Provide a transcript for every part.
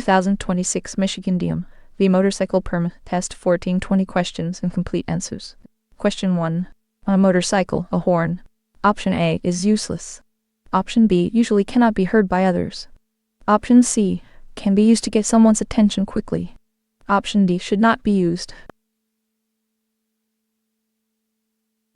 2026 Michigan DMV Motorcycle Permit Test 1420 questions and complete answers. Question 1. On a motorcycle, a horn. Option A is useless. Option B usually cannot be heard by others. Option C can be used to get someone's attention quickly. Option D should not be used.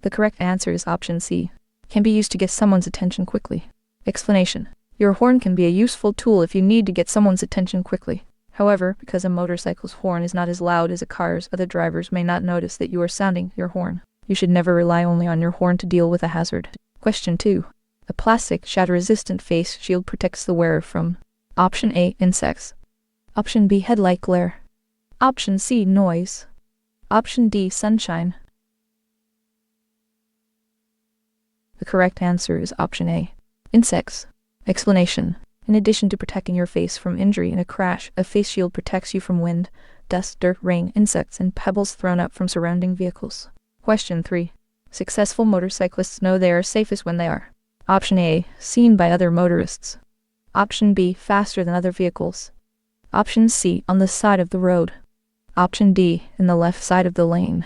The correct answer is option C. Can be used to get someone's attention quickly. Explanation. Your horn can be a useful tool if you need to get someone's attention quickly. However, because a motorcycle's horn is not as loud as a car's, other drivers may not notice that you are sounding your horn. You should never rely only on your horn to deal with a hazard. Question 2. A plastic, shatter-resistant face shield protects the wearer from Option A, insects. Option B, headlight glare. Option C, noise. Option D, sunshine. The correct answer is option A, insects. Explanation. In addition to protecting your face from injury in a crash, a face shield protects you from wind, dust, dirt, rain, insects, and pebbles thrown up from surrounding vehicles. Question 3. Successful motorcyclists know they are safest when they are Option A, seen by other motorists. Option B, faster than other vehicles. Option C, on the side of the road. Option D, in the left side of the lane.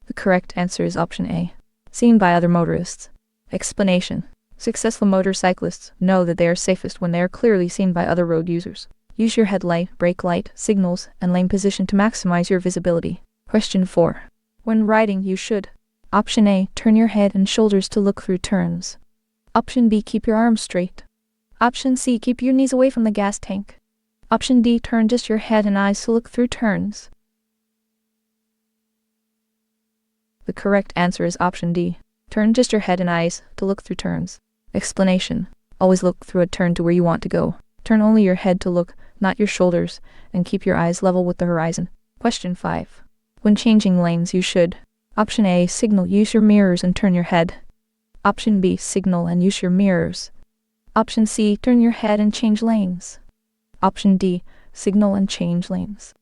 The correct answer is option A, seen by other motorists. Explanation. Successful motorcyclists know that they are safest when they are clearly seen by other road users. Use your headlight, brake light, signals, and lane position to maximize your visibility. Question 4. When riding, you should Option A, turn your head and shoulders to look through turns. Option B, keep your arms straight. Option C, keep your knees away from the gas tank. Option D, turn just your head and eyes to look through turns. The correct answer is option D. Turn just your head and eyes to look through turns. Explanation. Always look through a turn to where you want to go. Turn only your head to look, not your shoulders, and keep your eyes level with the horizon. Question 5. When changing lanes, you should Option A, signal, use your mirrors and turn your head. Option B, signal and use your mirrors. Option C, turn your head and change lanes. Option D, signal and change lanes.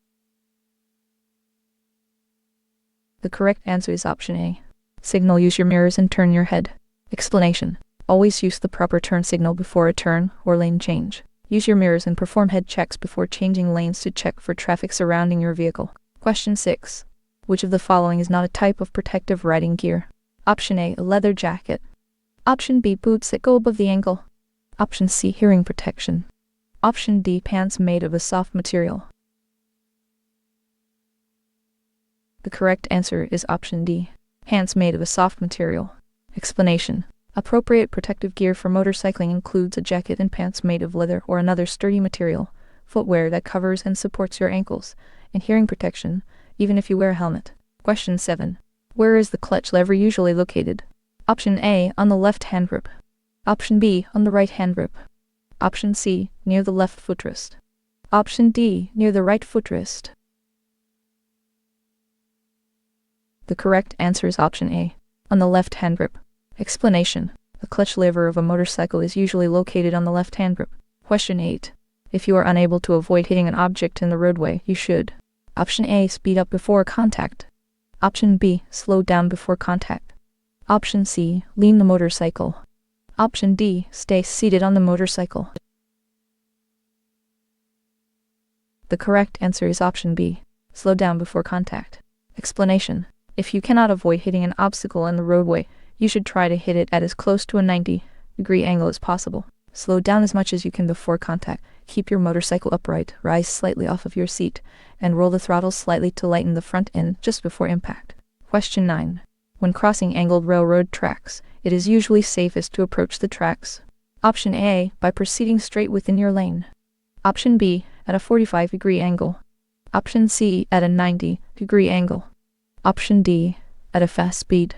The correct answer is option A. Signal, use your mirrors and turn your head. Explanation. Always use the proper turn signal before a turn or lane change. Use your mirrors and perform head checks before changing lanes to check for traffic surrounding your vehicle. Question 6. Which of the following is not a type of protective riding gear? Option A, a leather jacket. Option B, boots that go above the ankle. Option C, hearing protection. Option D, pants made of a soft material. The correct answer is option D, pants made of a soft material. Explanation. Appropriate protective gear for motorcycling includes a jacket and pants made of leather or another sturdy material, footwear that covers and supports your ankles, and hearing protection, even if you wear a helmet. Question 7. Where is the clutch lever usually located? Option A, on the left hand grip. Option B, on the right hand grip. Option C, near the left footrest. Option D, near the right footrest. The correct answer is option A, on the left hand grip. Explanation. The clutch lever of a motorcycle is usually located on the left hand grip. Question 8. If you are unable to avoid hitting an object in the roadway, you should Option A, speed up before contact. Option B, slow down before contact. Option C, lean the motorcycle. Option D, stay seated on the motorcycle. The correct answer is option B, slow down before contact. Explanation. If you cannot avoid hitting an obstacle in the roadway, you should try to hit it at as close to a 90-degree angle as possible. Slow down as much as you can before contact. Keep your motorcycle upright, rise slightly off of your seat, and roll the throttle slightly to lighten the front end just before impact. Question 9. When crossing angled railroad tracks, it is usually safest to approach the tracks. Option A, by proceeding straight within your lane. Option B, at a 45-degree angle. Option C, at a 90-degree angle. Option D, at a fast speed.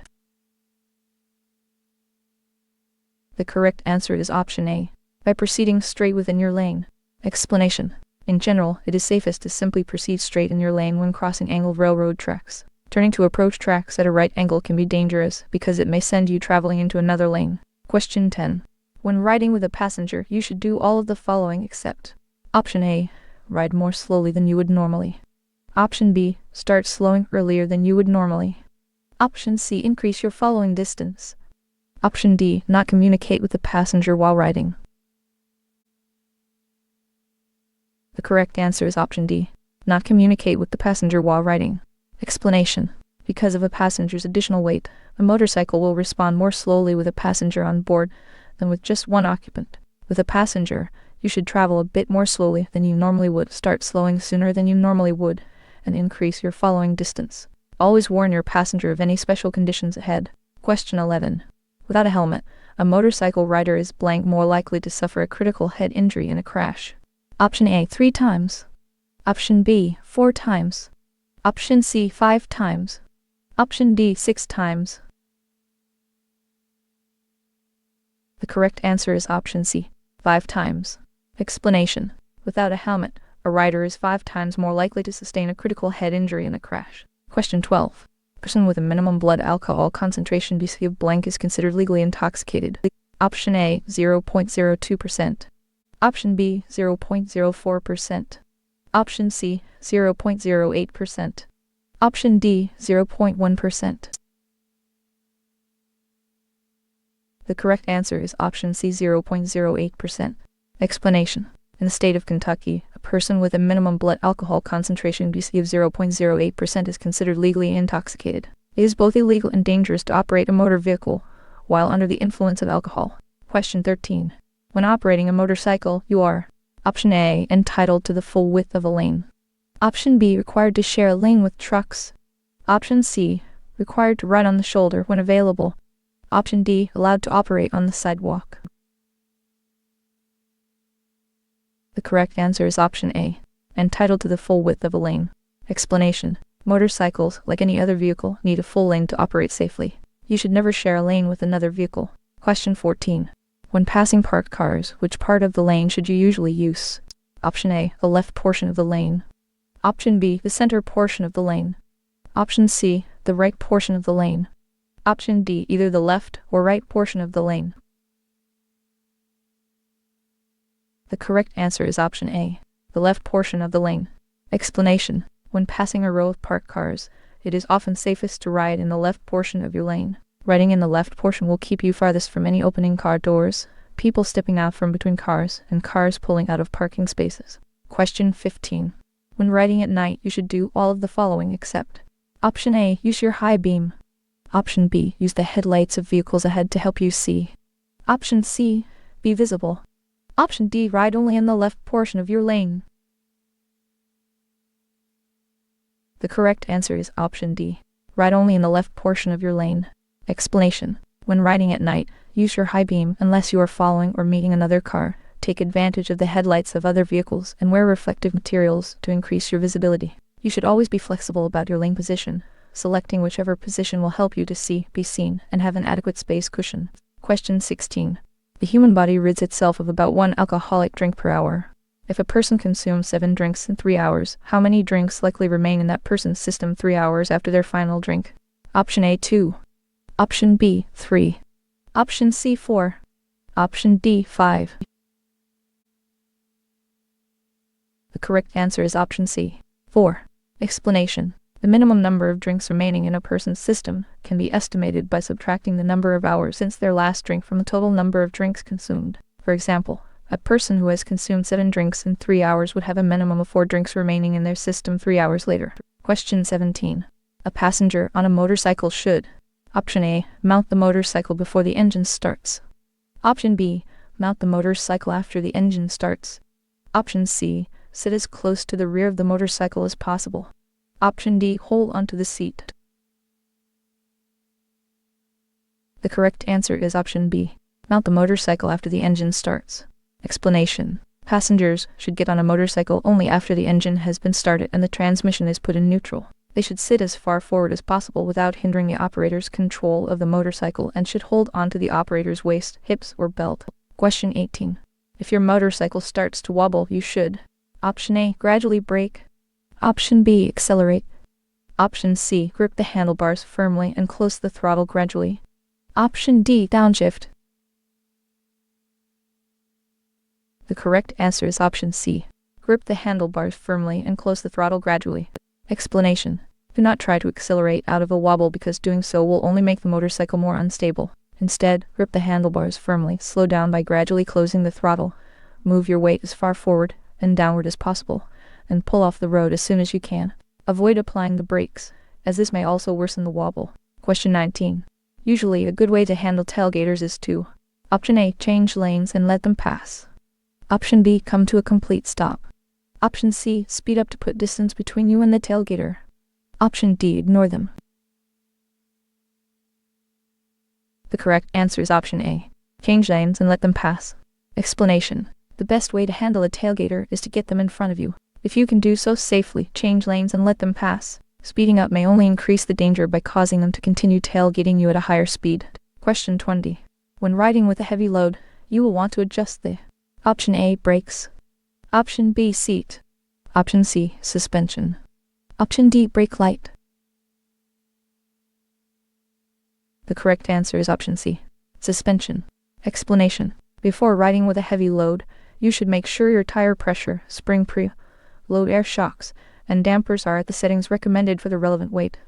The correct answer is option A, by proceeding straight within your lane. Explanation. In general, it is safest to simply proceed straight in your lane when crossing angled railroad tracks. Turning to approach tracks at a right angle can be dangerous because it may send you traveling into another lane. Question 10. When riding with a passenger, you should do all of the following except Option A, ride more slowly than you would normally. Option B, start slowing earlier than you would normally. Option C, increase your following distance. Option D, not communicate with the passenger while riding. correct answer is option D. Not communicate with the passenger while riding. Explanation. Because of a passenger's additional weight, a motorcycle will respond more slowly with a passenger on board than with just one occupant. With a passenger, you should travel a bit more slowly than you normally would, start slowing sooner than you normally would, and increase your following distance. Always warn your passenger of any special conditions ahead. Question 11. Without a helmet, a motorcycle rider is blank more likely to suffer a critical head injury in a crash. Option A, 3 times. Option B, 4 times. Option C, 5 times. Option D, 6 times. The correct answer is option C, 5 times. Explanation. Without a helmet, a rider is 5 times more likely to sustain a critical head injury in a crash. Question 12. A person with a minimum blood alcohol concentration BC of blank is considered legally intoxicated. Option A, 0.02%. Option B, 0.04%. Option C, 0.08%. Option D, 0.1%. The correct answer is option C, 0.08%. Explanation. In the state of Kentucky, a person with a minimum blood alcohol concentration BC of 0.08% is considered legally intoxicated. It is both illegal and dangerous to operate a motor vehicle while under the influence of alcohol. Question 13. When operating a motorcycle, you are: Option A, entitled to the full width of a lane. Option B, required to share a lane with trucks. Option C, required to ride on the shoulder when available. Option D, allowed to operate on the sidewalk. The correct answer is option A, entitled to the full width of a lane. Explanation. Motorcycles, like any other vehicle, need a full lane to operate safely. You should never share a lane with another vehicle. Question 14. When passing parked cars, which part of the lane should you usually use? Option A, the left portion of the lane. Option B, the center portion of the lane. Option C, the right portion of the lane. Option D, either the left or right portion of the lane. The correct answer is option A, the left portion of the lane. Explanation. When passing a row of parked cars, it is often safest to ride in the left portion of your lane. Riding in the left portion will keep you farthest from any opening car doors, people stepping out from between cars, and cars pulling out of parking spaces. Question 15. When riding at night, you should do all of the following except: Option A, use your high beam. Option B, use the headlights of vehicles ahead to help you see. Option C, be visible. Option D, ride only in the left portion of your lane. The correct answer is option D, ride only in the left portion of your lane. Explanation. When riding at night, use your high beam unless you are following or meeting another car. Take advantage of the headlights of other vehicles and wear reflective materials to increase your visibility. You should always be flexible about your lane position, selecting whichever position will help you to see, be seen, and have an adequate space cushion. Question 16. The human body rids itself of about 1 alcoholic drink per hour. If a person consumes 7 drinks in 3 hours, how many drinks likely remain in that person's system 3 hours after their final drink? Option A, 2. Option B, 3. Option C, 4. Option D, 5. The correct answer is option C, 4. Explanation. The minimum number of drinks remaining in a person's system can be estimated by subtracting the number of hours since their last drink from the total number of drinks consumed. For example, a person who has consumed 7 drinks in 3 hours would have a minimum of 4 drinks remaining in their system 3 hours later. Question 17. A passenger on a motorcycle should: Option A, mount the motorcycle before the engine starts. Option B, mount the motorcycle after the engine starts. Option C, sit as close to the rear of the motorcycle as possible. Option D, hold onto the seat. The correct answer is option B, mount the motorcycle after the engine starts. Explanation. Passengers should get on a motorcycle only after the engine has been started and the transmission is put in neutral. They should sit as far forward as possible without hindering the operator's control of the motorcycle and should hold onto the operator's waist, hips, or belt. Question 18. If your motorcycle starts to wobble, you should: Option A, gradually brake. Option B, accelerate. Option C, grip the handlebars firmly and close the throttle gradually. Option D, downshift. The correct answer is option C, grip the handlebars firmly and close the throttle gradually. Explanation. Do not try to accelerate out of a wobble because doing so will only make the motorcycle more unstable. Instead, grip the handlebars firmly, slow down by gradually closing the throttle, move your weight as far forward and downward as possible, and pull off the road as soon as you can. Avoid applying the brakes, as this may also worsen the wobble. Question 19. Usually, a good way to handle tailgaters is to: Option A, change lanes and let them pass. Option B, come to a complete stop. Option C, speed up to put distance between you and the tailgater. Option D, ignore them. The correct answer is option A, change lanes and let them pass. Explanation: the best way to handle a tailgater is to get them in front of you. If you can do so safely, change lanes and let them pass. Speeding up may only increase the danger by causing them to continue tailgating you at a higher speed. Question 20. When riding with a heavy load, you will want to adjust the: Option A, brakes. Option B, seat. Option C, suspension. Option D, brake light. The correct answer is option C, suspension. Explanation: before riding with a heavy load, you should make sure your tire pressure, spring pre-load air shocks, and dampers are at the settings recommended for the relevant weight.